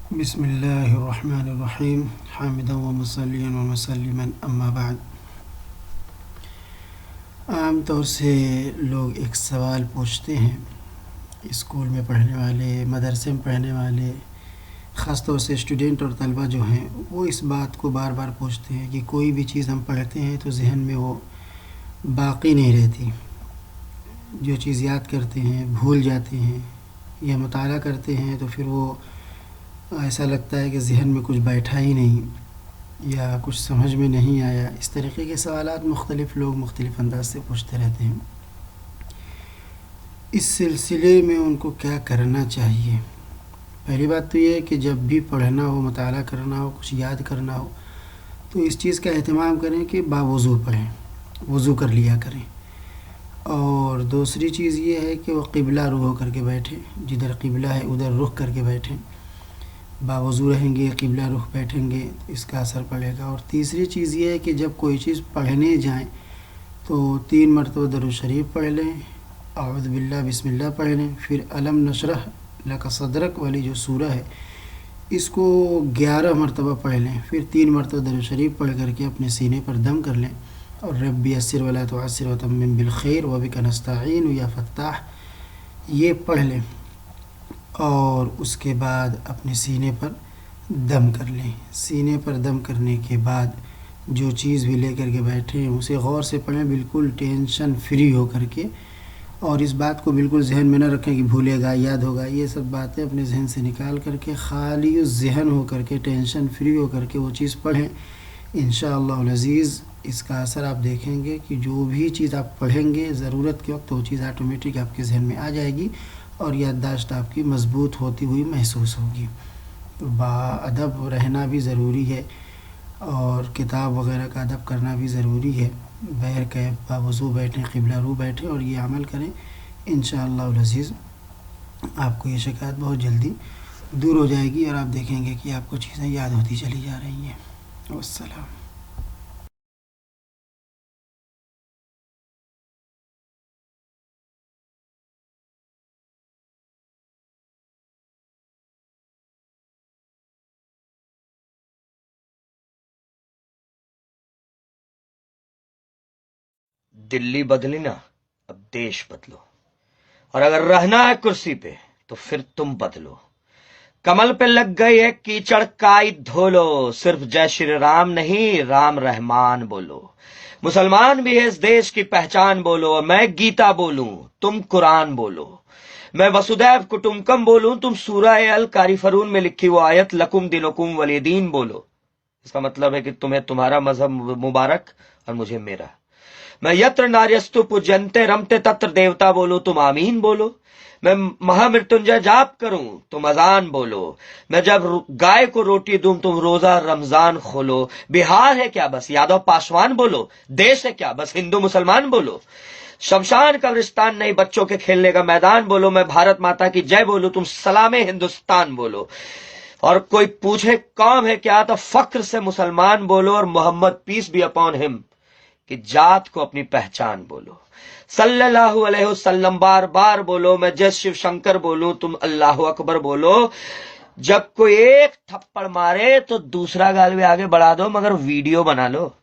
बिस्मिल्लाहिर्रहमानिर्रहीम हामिदन व मुसल्लियन व मुसल्लिमन अम्मा बाद। आम तौर से लोग एक सवाल पूछते हैं, स्कूल में पढ़ने वाले, मदरसे में पढ़ने वाले, ख़ास तौर से स्टूडेंट और तलबा जो हैं वो इस बात को बार बार पूछते हैं कि कोई भी चीज़ हम पढ़ते हैं तो ज़हन में वो बाक़ी नहीं रहती। जो चीज़ याद करते हैं भूल जाते हैं, या मुताला करते हैं तो फिर वो ऐसा लगता है कि ज़हन में कुछ बैठा ही नहीं या कुछ समझ में नहीं आया। इस तरीक़े के सवालात मुख्तलिफ़ लोग मुख्तलिफ़ अंदाज से पूछते रहते हैं। इस सिलसिले में उनको क्या करना चाहिए? पहली बात तो ये है कि जब भी पढ़ना हो, मुताला करना हो, कुछ याद करना हो तो इस चीज़ का एहतमाम करें कि बावुज़ू पढ़ें, वज़ू कर लिया करें। और दूसरी चीज़ ये है कि वो क़िबला रुख होकर के बैठें, जिधर क़िबला है उधर रुख करके बैठें। बावज़ू रहेंगे, क़िबला रुख बैठेंगे तो इसका असर पड़ेगा। और तीसरी चीज़ ये है कि जब कोई चीज़ पढ़ने जाएं तो 3 मरतबा दरूद शरीफ पढ़ लें, औज़ु बिल्लाह बिस्मिल्लाह पढ़ लें, फिर अलम नशरह लका सदरक वाली जो सूरह है इसको 11 मरतबा पढ़ लें, फिर 3 मरतबा दरूद शरीफ पढ़ करके अपने सीने पर दम कर लें और रब्बी यस्सिर वला तुअस्सिर वतम्मिम बिल खैर व बिका नस्तईन या फत्ताह ये पढ़ लें। और उसके बाद अपने सीने पर दम कर लें। सीने पर दम करने के बाद जो चीज़ भी लेकर के बैठे हैं उसे गौर से पढ़ें, बिल्कुल टेंशन फ्री हो करके। और इस बात को बिल्कुल जहन में न रखें कि भूलेगा, याद होगा, ये सब बातें अपने जहन से निकाल करके खाली जहन हो करके, टेंशन फ्री हो करके वो चीज़ पढ़ें। इंशाअल्लाह अज़ीज़ इसका असर आप देखेंगे कि जो भी चीज़ आप पढ़ेंगे ज़रूरत के वक्त वो चीज़ ऑटोमेटिक आपके जहन में आ जाएगी और याददाश्त आपकी मज़बूत होती हुई महसूस होगी। तो बाअदब रहना भी ज़रूरी है और किताब वग़ैरह का अदब करना भी ज़रूरी है। बहर के बावज़ू बैठें, क़िबला रू बैठें और ये अमल करें। इंशाअल्लाह अज़ीज़ आपको ये शिकायत बहुत जल्दी दूर हो जाएगी और आप देखेंगे कि आपको चीज़ें याद होती चली जा रही हैं। वस्सलाम। दिल्ली बदली ना, अब देश बदलो। और अगर रहना है कुर्सी पे तो फिर तुम बदलो। कमल पे लग गई है कीचड़ काई धो लो, सिर्फ जय श्री राम नहीं राम रहमान बोलो। मुसलमान भी है इस देश की पहचान बोलो, और मैं गीता बोलूं तुम कुरान बोलो। मैं वसुदैव कुटुंबकम बोलूं तुम सूरह अल कारिफरून में लिखी वो आयत लकुम दिनुकुम वलिदीन बोलो। इसका मतलब है कि तुम्हें तुम्हारा मजहब मुबारक और मुझे मेरा। मैं यत्र नार्यस्तु पूज्यन्ते रमते तत्र देवता बोलो तुम आमीन बोलो। मैं महामृत्युंजय जाप करूं तुम अजान बोलो। मैं जब गाय को रोटी दूं तुम रोजा रमजान खोलो। बिहार है क्या बस यादव पासवान बोलो, देश है क्या बस हिंदू मुसलमान बोलो। शमशान कब्रिस्तान नहीं बच्चों के खेलने का मैदान बोलो। मैं भारत माता की जय बोलूं तुम सलामे हिंदुस्तान बोलो। और कोई पूछे कौम है क्या तो फक्र से मुसलमान बोलो, और Mohammad peace be upon him कि जात को अपनी पहचान बोलो। सल्लल्लाहु अलैहि वसल्लम बार बार बोलो। मैं जय शिव शंकर बोलूं तुम अल्लाह अकबर बोलो। जब कोई एक थप्पड़ मारे तो दूसरा गाल भी आगे बढ़ा दो, मगर वीडियो बना लो।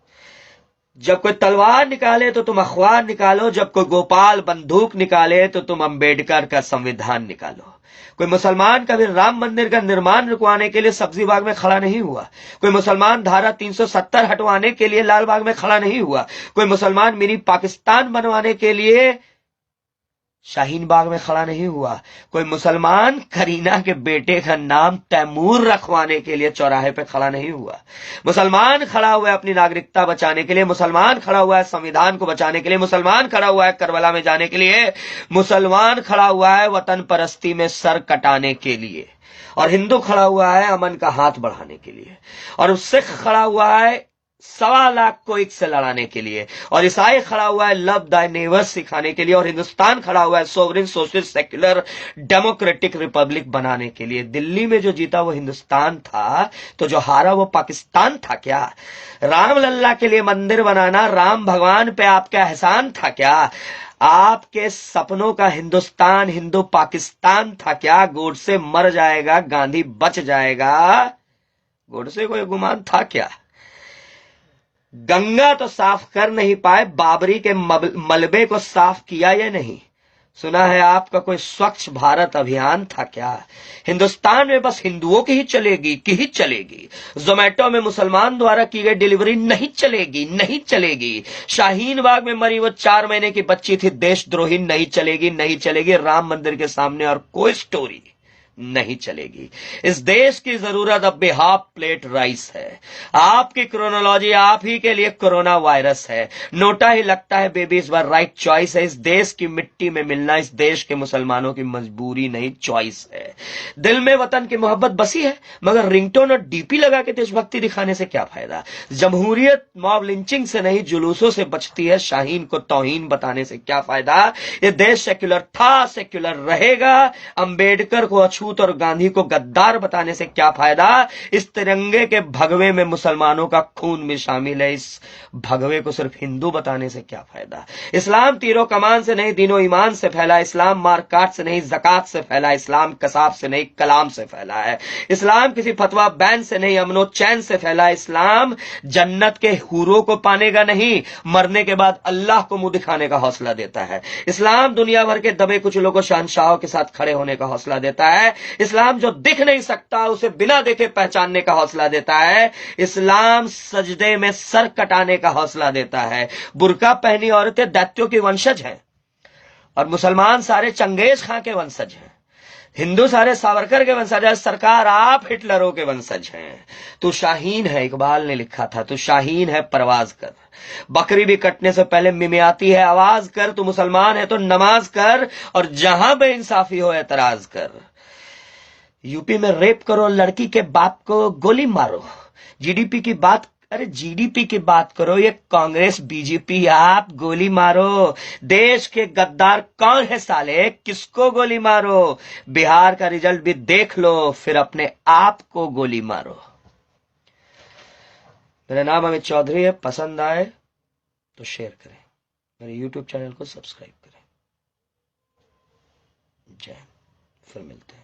जब कोई तलवार निकाले तो तुम अखबार निकालो। जब कोई गोपाल बंदूक निकाले तो तुम अंबेडकर का संविधान निकालो। कोई मुसलमान कभी राम मंदिर का निर्माण रुकवाने के लिए सब्जी बाग में खड़ा नहीं हुआ। कोई मुसलमान धारा 370 हटवाने के लिए लाल बाग में खड़ा नहीं हुआ। कोई मुसलमान मिनी पाकिस्तान बनवाने के लिए शाहीन बाग में खड़ा नहीं हुआ। कोई मुसलमान करीना के बेटे का नाम तैमूर रखवाने के लिए चौराहे पे खड़ा नहीं हुआ। मुसलमान खड़ा हुआ है अपनी नागरिकता बचाने के लिए। मुसलमान खड़ा हुआ है संविधान को बचाने के लिए। मुसलमान खड़ा हुआ है करबला में जाने के लिए। मुसलमान खड़ा हुआ है वतन परस्ती में सर कटाने के लिए। और हिंदू खड़ा हुआ है अमन का हाथ बढ़ाने के लिए। और सिख खड़ा हुआ है 1.25 को एक से लड़ाने के लिए। और ईसाई खड़ा हुआ है लव दाई नेबर सिखाने के लिए। और हिंदुस्तान खड़ा हुआ है sovereign socialist secular democratic Republic बनाने के लिए। दिल्ली में जो जीता वो हिंदुस्तान था, तो जो हारा वो पाकिस्तान था क्या? राम लल्ला के लिए मंदिर बनाना राम भगवान पे आपका एहसान था क्या? आपके सपनों का हिंदुस्तान हिंदू पाकिस्तान था क्या? गोडसे मर जाएगा, गांधी बच जाएगा, गोडसे को गुमान था क्या? गंगा तो साफ कर नहीं पाए, बाबरी के मलबे को साफ किया या नहीं? सुना है आपका कोई स्वच्छ भारत अभियान था क्या? हिंदुस्तान में बस हिंदुओं की ही चलेगी। जोमेटो में मुसलमान द्वारा की गई डिलीवरी नहीं चलेगी। शाहीन बाग में मरी वो 4 महीने की बच्ची थी देशद्रोही, नहीं चलेगी। राम मंदिर के सामने और कोई स्टोरी नहीं चलेगी। इस देश की जरूरत अब भी हाफ प्लेट राइस है। आपकी क्रोनोलॉजी आप ही के लिए कोरोना वायरस है। नोटा ही लगता है बेबी इस बार राइट चॉइस है। इस देश की मिट्टी में मिलना इस देश के मुसलमानों की मजबूरी नहीं, चॉइस है। दिल में वतन की मोहब्बत बसी है, मगर रिंगटोन और डीपी लगा के देशभक्ति दिखाने से क्या फायदा? जमहूरियत मॉब लिंचिंग से नहीं जुलूसों से बचती है, शाहीन को तौहीन बताने से क्या फायदा? यह देश सेक्युलर था, सेक्युलर रहेगा। अंबेडकर को अछूत और गांधी को गद्दार बताने से क्या फायदा? इस तिरंगे के भगवे में मुसलमानों का खून भी शामिल है, इस भगवे को सिर्फ हिंदू बताने से क्या फायदा? इस्लाम तीरों कमान से नहीं दीनों ईमान से फैला, इस्लाम मार काट से नहीं ज़कात से फैला, इस्लाम कसाब से नहीं कलाम से फैला है। इस्लाम किसी फतवा बैन से नहीं अमनो चैन से फैला। इस्लाम जन्नत के हूरों को पाने का नहीं, मरने के बाद अल्लाह को मुंह दिखाने का हौसला देता है। इस्लाम दुनिया भर के दबे कुचलों को शहंशाहों के साथ खड़े होने का हौसला देता है। इस्लाम जो दिख नहीं सकता उसे बिना देखे पहचानने का हौसला देता है। इस्लाम सजदे में सर कटाने का हौसला देता है। बुर्का पहनी औरतें दैत्यों की वंशज हैं और मुसलमान सारे चंगेज खां के वंशज हैं। हिंदू सारे सावरकर के वंशज हैं। सरकार आप हिटलरों के वंशज हैं। तू शाहीन है, इकबाल ने लिखा था, तू शाहीन है परवाज कर। बकरी भी कटने से पहले मिमियाती है आवाज कर। तू मुसलमान है तो नमाज कर और जहां बेइंसाफी हो एतराज कर। यूपी में रेप करो, लड़की के बाप को गोली मारो। जीडीपी की बात, अरे जीडीपी की बात करो, ये कांग्रेस बीजेपी, आप गोली मारो। देश के गद्दार कौन है साले, किसको गोली मारो? बिहार का रिजल्ट भी देख लो, फिर अपने आप को गोली मारो। मेरा नाम अमित चौधरी है। पसंद आए तो शेयर करें, मेरे यूट्यूब चैनल को सब्सक्राइब करें। जय हिंद, फिर मिलते हैं।